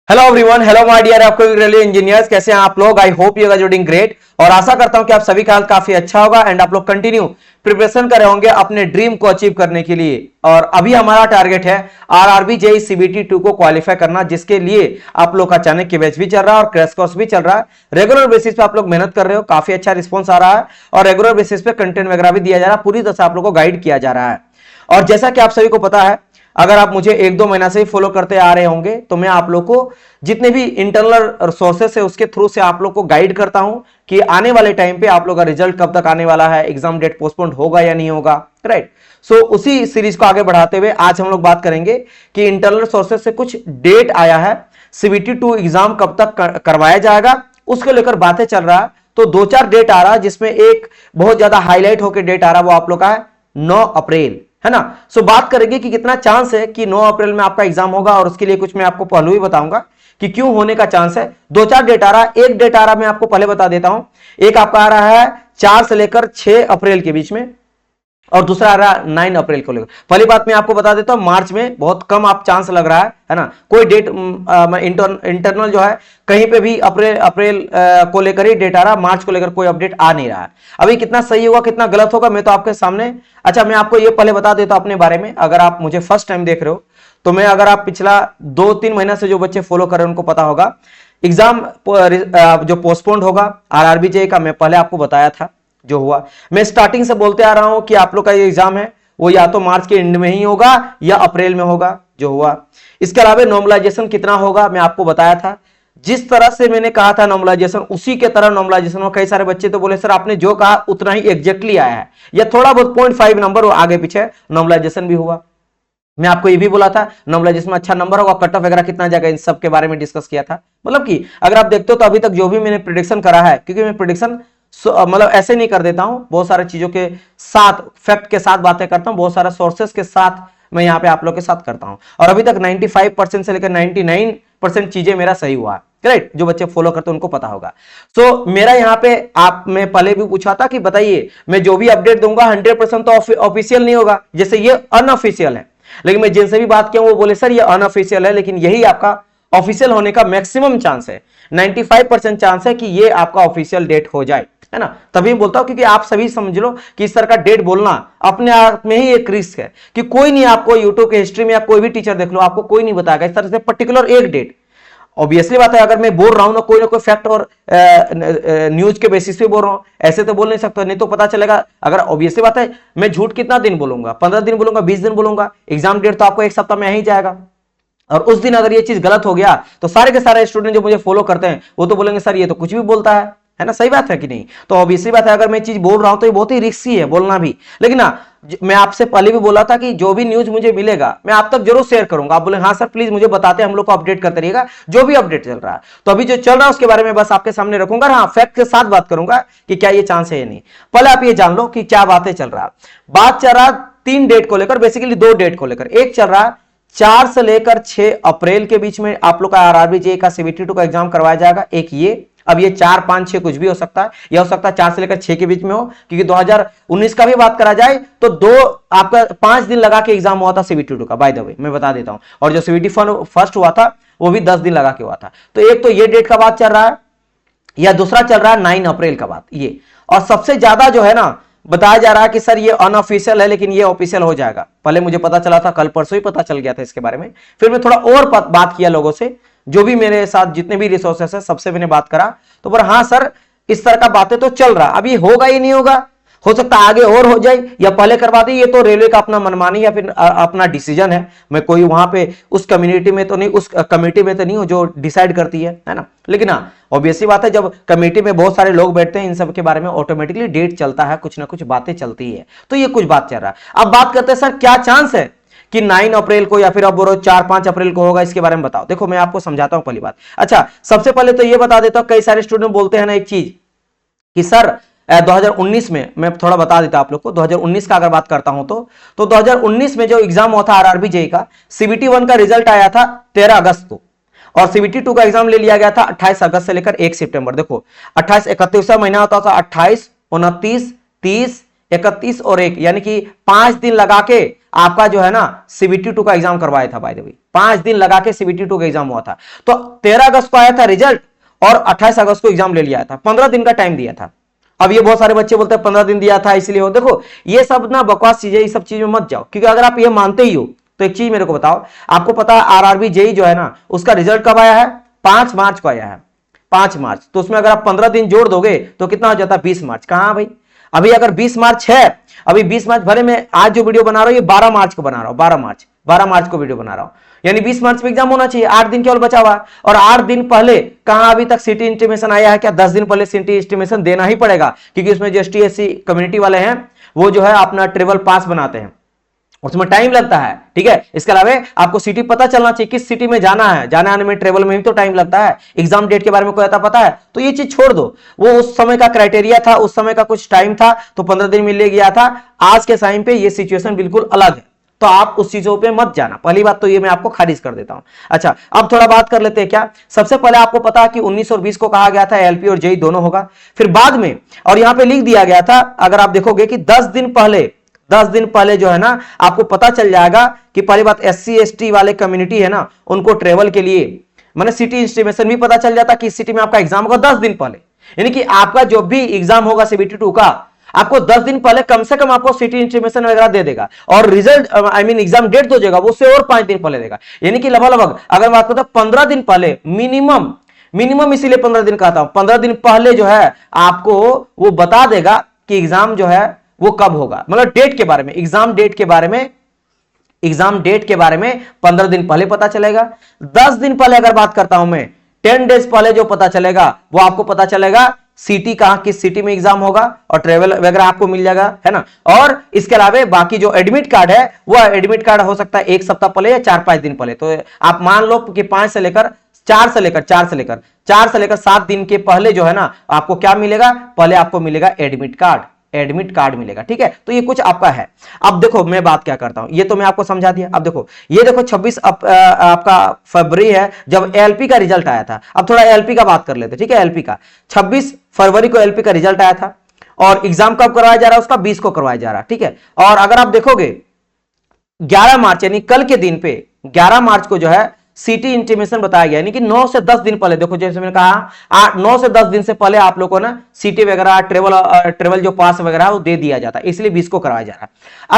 Hello everyone, hello my dear आपको railway engineers, कैसे हैं आप लोग। I hope you are doing great और आशा करता हूं कि आप सभी का काफी अच्छा होगा एंड आप लोग कंटिन्यू प्रिपरेशन कर रहे होंगे अपने ड्रीम को अचीव करने के लिए। और अभी हमारा टारगेट है आरआरबी जेईई सीबीटी 2 को क्वालिफाई करना, जिसके लिए आप लोग का अचानक के बैच भी चल रहा है और क्रैश कोर्स भी चल रहा है। रेगुलर बेसिस पे आप लोग मेहनत कर रहे हो, काफी अच्छा रिस्पॉन्स आ रहा है और रेगुलर बेसिस पे कंटेंट वगैरह भी दिया जा रहा है, पूरी तरह से आप लोग को गाइड किया जा रहा है। और जैसा कि आप सभी को पता है, अगर आप मुझे 1-2 महीना से ही फॉलो करते आ रहे होंगे तो मैं आप लोग को जितने भी इंटरनल सोर्सेस है उसके थ्रू से आप लोग को गाइड करता हूं कि आने वाले टाइम पे आप लोग का रिजल्ट कब तक आने वाला है, एग्जाम डेट पोस्टपोन होगा या नहीं होगा, राइट। सो उसी सीरीज को आगे बढ़ाते हुए आज हम लोग बात करेंगे कि इंटरनल सोर्सेस से कुछ डेट आया है, सीबीटी 2 एग्जाम कब तक करवाया जाएगा उसको लेकर बातें चल रहा है। तो 2-4 डेट आ रहा है, जिसमें एक बहुत ज्यादा हाईलाइट होकर डेट आ रहा है, वो आप लोग का है 9 अप्रैल, है ना। सो बात करेंगे कि कितना चांस है कि 9 अप्रैल में आपका एग्जाम होगा और उसके लिए कुछ मैं आपको पहलू ही बताऊंगा कि क्यों होने का चांस है। 2-4 डेट आ रहा है, एक डेट आ रहा है मैं आपको पहले बता देता हूं। एक आपका आ रहा है 4 से लेकर 6 अप्रैल के बीच में और दूसरा आ रहा है 9 अप्रैल को लेकर। पहली बात मैं आपको बता देता हूं, मार्च में बहुत कम आप चांस लग रहा है ना। कोई डेट इंटरनल जो है कहीं पे भी अप्रैल को लेकर ही डेट आ रहा है, मार्च को लेकर कोई अपडेट आ नहीं रहा है। अभी कितना सही होगा कितना गलत होगा मैं तो आपके सामने, अच्छा मैं आपको ये पहले बता देता हूं अपने बारे में। अगर आप मुझे फर्स्ट टाइम देख रहे हो तो मैं, अगर आप पिछला 2-3 महीना से जो बच्चे फॉलो कर रहे हैं उनको पता होगा, एग्जाम जो पोस्टपोन्ड होगा आरआरबी जेईई का, मैं पहले आपको बताया था जो हुआ। मैं स्टार्टिंग से बोलते आ रहा हूं कि आप लोग का ये एग्जाम है वो या तो मार्च के एंड में ही होगा या अप्रैल में होगा जो हुआ। इसके अलावा नॉर्मलाइजेशन कितना होगा मैं आपको बताया था। जिस तरह से मैंने कहा था नॉर्मलाइजेशन, उसी के तरह नॉर्मलाइजेशन में कई सारे बच्चे तो बोले सर आपने जो कहा उतना ही एग्जैक्टली आया है, या थोड़ा बहुत 0.5 नंबर आगे पीछे नॉर्मलाइजेशन भी हुआ। मैं आपको ये भी बोला था नॉर्मलाइजेशन में अच्छा नंबर होगा, कट ऑफ वगैरह कितना जाएगा, इन सब के बारे में डिस्कस किया था। मतलब कि अगर आप देखते हो तो अभी तक जो भी मैंने प्रिडिक्शन करा है, क्योंकि मैं प्रिडिक्शन मतलब ऐसे नहीं कर देता हूं, बहुत सारे चीजों के साथ, फैक्ट के साथ बातें करता हूं, बहुत सारे सोर्सेस के साथ मैं यहां पे आप लोग के साथ करता हूं। और अभी तक 95% से लेकर 99% चीजें मेरा सही हुआ है, राइट। जो बच्चे फॉलो करते हैं उनको पता होगा। सो मेरा यहां पे आप, मैं पहले भी पूछा था कि बताइए मैं जो भी अपडेट दूंगा 100% तो ऑफिशियल नहीं होगा, जैसे ये अनऑफिशियल है। लेकिन मैं जिनसे भी बात किया वो बोले सर ये अनऑफिशियल है, लेकिन यही आपका ऑफिशियल होने का मैक्सिमम चांस है। 95% चांस है कि ये आपका ऑफिशियल डेट हो जाए, है ना। तभी बोलता हूं क्योंकि आप सभी समझ लो कि इस तरह का डेट बोलना अपने आप में ही एक रिस्क है, कि कोई नहीं, आपको यूट्यूब के हिस्ट्री में या कोई भी टीचर देख लो, आपको कोई नहीं बताएगा इस तरह से पर्टिकुलर एक डेट। ऑब्वियसली बात है, अगर मैं बोल रहा हूं ना कोई फैक्ट और न्यूज के बेसिस पे बोल रहा हूं, ऐसे तो बोल नहीं सकता, नहीं तो पता चलेगा। अगर ऑब्वियसली बात है मैं झूठ कितना दिन बोलूंगा, 15 दिन बोलूंगा, 20 दिन बोलूंगा, एग्जाम डेट तो आपको एक सप्ताह में ही जाएगा। और उस दिन अगर ये चीज गलत हो गया तो सारे के सारे स्टूडेंट जो मुझे फॉलो करते हैं वो तो बोलेंगे सर ये तो कुछ भी बोलता है ना। सही बात है कि नहीं। तो ऑब्वियसली बात है, अगर मैं चीज बोल रहा हूं तो ये बहुत ही रिस्की है बोलना भी। लेकिन ना, मैं आपसे पहले भी बोला था कि जो भी न्यूज मुझे मिलेगा मैं आप तक जरूर शेयर करूंगा। आप बोले हाँ सर प्लीज मुझे बताते, हम लोग को अपडेट करते रहिएगा जो भी अपडेट चल रहा है। तो अभी जो चल रहा है उसके बारे में बस आपके सामने रखूंगा, हाँ फैक्ट के साथ बात करूंगा कि क्या ये चांस है या नहीं। पहले आप ये जान लो कि क्या बातें चल रहा है। बात चल रहा है 3 डेट को लेकर, बेसिकली 2 डेट को लेकर। एक चल रहा है 4 से लेकर 6 अप्रैल के बीच में आप लोग का आरआरबी जेईई का सीबीटी 2 का एग्जाम करवाया जाएगा। एक ये, अब ये 4, 5, 6 कुछ भी हो सकता है, यह हो सकता है 4 से लेकर 6 के बीच में हो, क्योंकि 2019 का भी बात करा जाए तो आपका 5 दिन लगा के एग्जाम हुआ था सीबीटी 2 का, बाय द वे मैं बता देता हूं। और जो सीबीटी फर्स्ट हुआ था वो भी 10 दिन लगा के हुआ था। तो एक तो ये डेट का बात चल रहा है, या दूसरा चल रहा है 9 अप्रैल का बात ये। और सबसे ज्यादा जो है ना बताया जा रहा है कि सर ये अनऑफिशियल है लेकिन ये ऑफिशियल हो जाएगा। पहले मुझे पता चला था, कल परसों ही पता चल गया था इसके बारे में। फिर मैं थोड़ा और बात किया लोगों से, जो भी मेरे साथ जितने भी रिसोर्सेस है सबसे मैंने बात करा, तो बोला हाँ सर इस तरह का बातें तो चल रहा, अब ये होगा ही नहीं होगा, हो सकता है आगे और हो जाए या पहले करवा दे। ये तो रेलवे का अपना मनमानी या फिर अपना डिसीजन है। मैं कोई वहां पे उस कम्युनिटी में तो नहीं, उस कमेटी में तो नहीं हूं जो डिसाइड करती है ना। लेकिन हाँ ऑब्वियसली बात है, जब कमेटी में बहुत सारे लोग बैठते हैं इन सब के बारे में ऑटोमेटिकली डेट चलता है, कुछ ना कुछ बातें चलती है। तो ये कुछ बात चल रहा है। अब बात करते हैं सर क्या चांस है कि 9 अप्रैल को या फिर अब बोलो 4-5 अप्रैल को होगा, इसके बारे में बताओ। देखो मैं आपको समझाता हूं पहली बात। अच्छा सबसे पहले तो ये बता देता हूं, कई सारे स्टूडेंट बोलते हैं ना एक चीज कि सर 2019 में, मैं थोड़ा बता देता आप लोग को, 2019 का अगर बात करता हूं तो 2019 में जो एग्जाम हुआ था आरआरबी जेईई का, सीबीटी 1 का रिजल्ट आया था 13 अगस्त को और सीबीटी 2 का एग्जाम ले लिया गया था 28 अगस्त से लेकर 1 सितंबर। देखो 28 31वां महीना होता था, 28, 29, 30, 31 और 1, यानी कि 5 दिन लगा के आपका जो है ना CBT2 का एग्जाम करवाया था बाय द वे, 5 दिन लगा के CBT2 का एग्जाम हुआ था। तो 13 अगस्त को आया था रिजल्ट और 28 अगस्त को एग्जाम ले लिया था, 15 दिन का टाइम दिया था। अब ये बहुत सारे बच्चे बोलते हैं 15 दिन दिया था इसलिए हो, देखो ये सब ना बकवास चीजें, ये सब चीजों में मत जाओ, क्योंकि अगर आप ये मानते ही हो तो एक चीज मेरे को बताओ, आपको पता है RRB जेई जो है ना उसका रिजल्ट कब आया है? 5 मार्च को आया है, 5 मार्च। तो उसमें अगर आप 15 दिन जोड़ दोगे तो कितना हो जाता है? 20 मार्च। कहां भाई, अभी अगर 20 मार्च है, अभी 20 मार्च भरे में आज जो वीडियो बना रहा हूं ये 12 मार्च को बना रहा हूं, 12 मार्च को वीडियो बना रहा हूं, यानी 20 मार्च में एग्जाम होना चाहिए, 8 दिन केवल बचा हुआ है। और 8 दिन पहले कहां अभी तक सिटी इंटीमेशन आया है क्या? 10 दिन पहले सिटी इंटीमेशन देना ही पड़ेगा, क्योंकि उसमें जो ST/SC कम्युनिटी वाले हैं वो जो है अपना ट्रेवल पास बनाते हैं, उसमें टाइम लगता है, ठीक है। इसके अलावा आपको सिटी पता चलना चाहिए किस सिटी में जाना है, जाने आने में ट्रेवल में भी तो टाइम लगता है। एग्जाम डेट के बारे में कोई आता पता है? तो ये चीज छोड़ दो, वो उस समय का क्राइटेरिया था, उस समय का कुछ टाइम था, तो 15 दिन में ले गया था। आज के टाइम पे ये सिचुएशन बिल्कुल अलग है, तो आप उस चीजों पे मत जाना। पहली बात तो ये मैं आपको खारिज कर देता हूं। अच्छा, अब थोड़ा बात कर लेते हैं क्या। सबसे पहले आपको पता है कि 19 और 20 को कहा गया था LP और JEE दोनों होगा, फिर बाद में और यहां पे लिख दिया गया था, अगर आप देखोगे कि 10 दिन पहले जो है ना आपको पता चल जाएगा कि पहली बात SC/ST वाले कम्युनिटी है ना उनको ट्रेवल के लिए मैंने सिटी इंस्टीमेशन भी पता चल जाता कि इस सिटी में आपका एग्जाम होगा 10 दिन पहले, यानी कि आपका जो भी एग्जाम होगा CBT2 का आपको 10 दिन पहले कम से कम आपको सिटी इंटीमेशन वगैरह दे देगा, और रिजल्ट एग्जाम डेट दो देगा वो उससे और 5 दिन पहले देगा, यानी कि लगभग अगर बात करते 15 दिन पहले मिनिमम इसीलिए 15 दिन कहता हूं, 15 दिन पहले जो है आपको वो बता देगा कि एग्जाम जो है वो कब होगा, मतलब डेट के बारे में, एग्जाम डेट के बारे में 15 दिन पहले पता चलेगा। 10 दिन पहले अगर बात करता हूं मैं, 10 डेज पहले जो पता चलेगा वो आपको पता चलेगा सिटी कहां, किस सिटी में एग्जाम होगा, और ट्रेवल वगैरह आपको मिल जाएगा, है ना। और इसके अलावा बाकी जो एडमिट कार्ड है वो एडमिट कार्ड हो सकता है 1 सप्ताह पहले या 4-5 दिन पहले। तो आप मान लो कि 4 से लेकर 7 दिन के पहले जो है ना आपको क्या मिलेगा? पहले आपको मिलेगा एडमिट कार्ड मिलेगा, ठीक है। तो ये कुछ आपका है। अब देखो मैं बात क्या करता हूं, ये तो मैं आपको समझा दिया। अब देखो ये देखो 26 आपका फरवरी है जब LP का रिजल्ट आया था। अब थोड़ा LP का बात कर लेते, ठीक है। LP का 26 फरवरी को LP का रिजल्ट आया था, और एग्जाम कब करवाया जा रहा है उसका? 20 को करवाया जा रहा है, ठीक है। और अगर आप देखोगे 11 मार्च यानी कल के दिन पे 11 मार्च को जो है सिटी इंटीमेशन बताया गया, यानी कि 9 से 10 दिन पहले, देखो जैसे मैंने कहा 9 से 10 दिन से पहले आप लोगों को ना सिटी वगैरह ट्रेवल जो पास वगैरह वो दे दिया जाता है, इसलिए 20 को करवाया जा रहा है।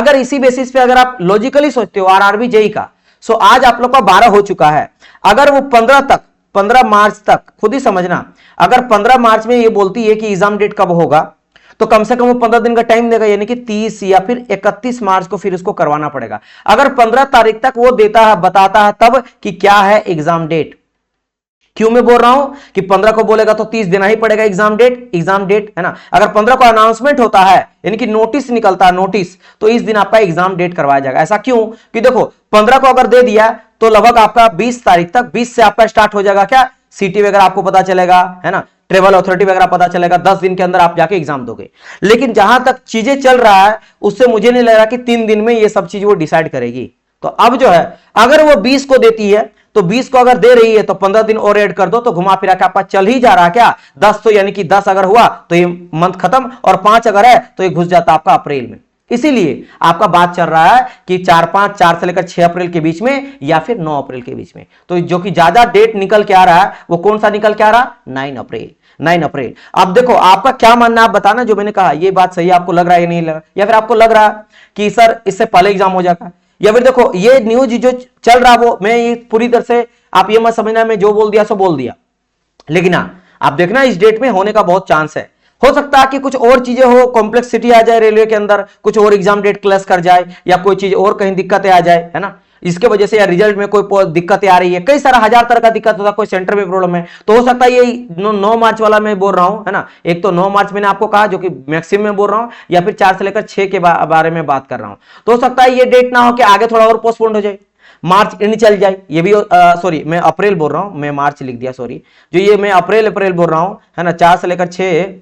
अगर इसी बेसिस पे अगर आप लॉजिकली सोचते हो RRB JEE का, सो आज आप लोग का 12 हो चुका है, अगर वो 15 मार्च तक, खुद ही समझना, अगर 15 मार्च में ये बोलती है कि एग्जाम डेट कब होगा, तो कम से कम वो 15 दिन का टाइम देगा, यानी कि 30 या फिर 31 मार्च को फिर उसको करवाना पड़ेगा। अगर 15 तारीख तक वो देता है, बताता है तब कि क्या है एग्जाम डेट। क्यों मैं बोल रहा हूं कि 15 को बोलेगा तो 30 देना ही पड़ेगा एग्जाम डेट, है ना। अगर 15 को अनाउंसमेंट होता है, यानी कि नोटिस निकलता है, नोटिस, तो इस दिन आपका एग्जाम डेट करवाया जाएगा। ऐसा क्यों कि देखो 15 को अगर दे दिया तो लगभग आपका 20 तारीख तक, 20 से आपका स्टार्ट हो जाएगा क्या, सिटी वगैरह आपको पता चलेगा, है ना, ट्रेवल अथॉरिटी वगैरह पता चलेगा, 10 दिन के अंदर आप जाके एग्जाम दोगे। लेकिन जहां तक चीजें चल रहा है उससे मुझे नहीं लग रहा कि 3 दिन में ये सब चीज वो डिसाइड करेगी। तो अब जो है अगर वो 20 को देती है तो 20 को अगर दे रही है तो 15 दिन और ऐड कर दो, तो घुमा फिरा के आपका चल ही जा रहा क्या 10, तो यानी कि 10 अगर हुआ तो ये मंथ खत्म, और 5 अगर है तो ये घुस जाता आपका अप्रैल में। इसीलिए आपका बात चल रहा है कि 4 से लेकर 6 अप्रैल के बीच में या फिर 9 अप्रैल के बीच में। तो जो कि ज्यादा डेट निकल के आ रहा है वो कौन सा निकल के आ रहा? 9 अप्रैल। अब देखो आपका क्या मानना है, आप बताना। जो मैंने कहा ये बात सही आपको लग रहा है या नहीं लग रहा, या फिर आपको लग रहा है कि सर इससे पहले एग्जाम हो जाता, या फिर देखो ये न्यूज जो चल रहा वो मैं ये पूरी तरह से आप ये मत समझना मैं जो बोल दिया सो बोल दिया, लेकिन आप देखना इस डेट में होने का बहुत चांस है। हो सकता है कि कुछ और चीजें हो, कॉम्प्लेक्सिटी आ जाए रेलवे के अंदर, कुछ और एग्जाम डेट क्लैश कर जाए, या कोई चीज और कहीं दिक्कतें आ जाए, है ना, इसके वजह से या रिजल्ट में कोई दिक्कतें आ रही है, कई सारा हजार तरह का दिक्कत होता है, कोई सेंटर में प्रॉब्लम है, तो हो सकता है ये 9 मार्च वाला मैं बोल रहा हूं, है ना। एक तो 9 मार्च मैंने आपको कहा जो कि मैक्सिमम में बोल रहा हूं, या फिर 4 से लेकर 6 के बारे में बात कर रहा हूं। तो हो सकता है ये डेट ना हो कि आगे थोड़ा और पोस्टपोन हो जाए, मार्च एंड चल जाए, ये भी सॉरी मैं अप्रैल बोल रहा हूं, मैं मार्च लिख दिया, सॉरी, जो ये मैं अप्रैल बोल रहा हूं, है ना। 4 से लेकर 6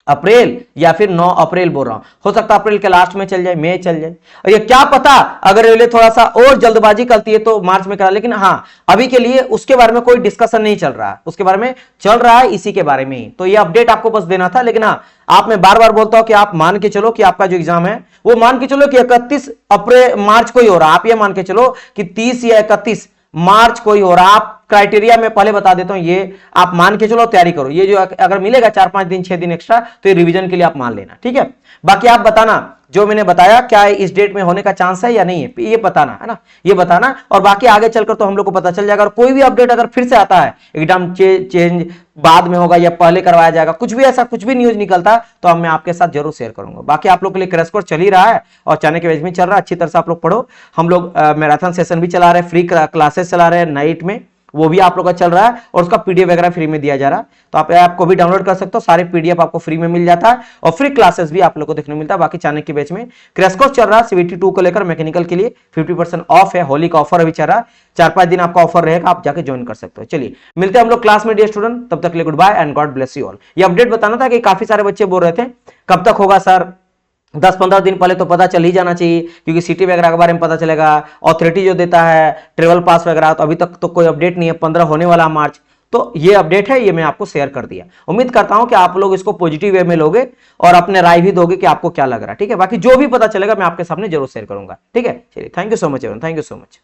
अप्रैल या फिर 9 अप्रैल बोल रहा हूं, हो सकता है अप्रैल के लास्ट में चल जाए, मई चल जाए, और ये क्या पता अगर रेलवे थोड़ा सा और जल्दबाजी करती है तो मार्च में करा, लेकिन हां अभी के लिए उसके बारे में कोई डिस्कशन नहीं चल रहा है, उसके बारे में चल रहा है इसी के बारे में ही। तो ये अपडेट आपको बस देना था। लेकिन हाँ, आप मैं बार बार बोलता हूं कि आप मान के चलो कि आपका जो एग्जाम है वो मान के चलो कि 31 अप्रैल मार्च को ही हो रहा है। आप ये मान के चलो कि 30 या 31 मार्च को ही हो रहा। आप क्राइटेरिया में पहले बता देता हूं, ये आप मान के चलो, तैयारी करो। ये जो अगर मिलेगा 4-5 दिन 6 दिन एक्स्ट्रा तो ये रिवीजन के लिए आप मान लेना, ठीक है। बाकी आप बताना जो मैंने बताया क्या इस डेट में होने का चांस है या नहीं है, ये बताना है ना, ये बताना। और बाकी आगे चलकर तो हम लोग को पता चल जाएगा। और कोई भी अपडेट अगर फिर से आता है, एग्जाम चेंज बाद में होगा या पहले करवाया जाएगा, कुछ भी ऐसा कुछ भी न्यूज निकलता तो मैं आपके साथ जरूर शेयर करूंगा। बाकी आप लोग के लिए क्रैश कोर्स चल ही रहा है और चाणक्य के बैच में चल रहा है, अच्छी तरह से आप लोग पढ़ो। हम लोग मैराथन सेशन भी चला रहे हैं, फ्री क्लासेस चला रहे हैं नाइट में, वो भी आप लोग का चल रहा है, और उसका पीडीएफ वगैरह फ्री में दिया जा रहा है। तो आप ऐप को भी डाउनलोड कर सकते हो, सारे पीडीएफ आपको फ्री में मिल जाता है और फ्री क्लासेस भी आप लोग को देखने को मिलता है। बाकी चाणक्य के बैच में क्रैश कोर्स चल रहा है सीवीटी 2 को लेकर, मैकेनिकल के लिए 50% ऑफ है, होली का ऑफर अभी चल रहा है, 4-5 दिन आपका ऑफर रहेगा, आप जाके ज्वाइन कर सकते हो। चलिए मिलते हैं हम लोग क्लास में डियर स्टूडेंट, तब तक के लिए good bye and God bless you all. ये अपडेट बताना था कि काफी सारे बच्चे बोल रहे थे कब तक होगा सर, 10-15 दिन पहले तो पता चल ही जाना चाहिए, क्योंकि सिटी वगैरह के बारे में पता चलेगा, अथॉरिटी जो देता है ट्रेवल पास वगैरह, तो अभी तक तो कोई अपडेट नहीं है, 15 होने वाला मार्च। तो ये अपडेट है, ये मैं आपको शेयर कर दिया। उम्मीद करता हूं कि आप लोग इसको पॉजिटिव वे में लोगे और अपने राय भी दोगे कि आपको क्या लग रहा है, ठीक है। बाकी जो भी पता चलेगा मैं आपके सामने जरूर शेयर करूंगा, ठीक है। चलिए, thank you so much everyone, thank you so much.